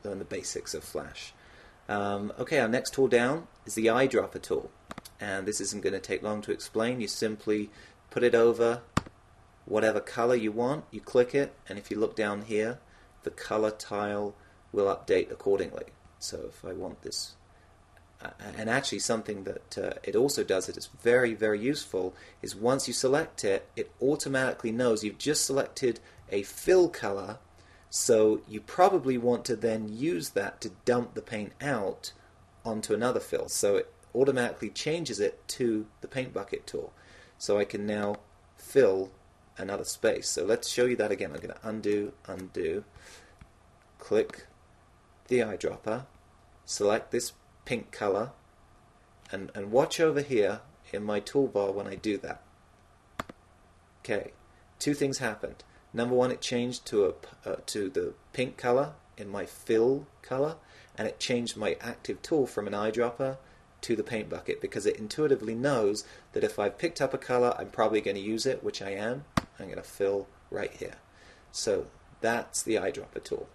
learn the basics of Flash. Okay, our next tool down is the Eyedropper tool, and this isn't going to take long to explain. You simply put it over whatever color you want, you click it, and if you look down here, the color tile will update accordingly. So if I want this, and actually something that it also does that is very, very useful is once you select it, it automatically knows you've just selected a fill color, so you probably want to then use that to dump the paint out onto another fill. So it automatically changes it to the paint bucket tool. So I can now fill another space. So let's show you that again. I'm going to undo, click the eyedropper, select this pink color, and watch over here in my toolbar when I do that. Okay, two things happened. Number one, it changed to the pink color in my fill color, and it changed my active tool from an eyedropper to the paint bucket because it intuitively knows that if I've picked up a color, I'm probably going to use it, which I am. I'm going to fill right here. So that's the eyedropper tool.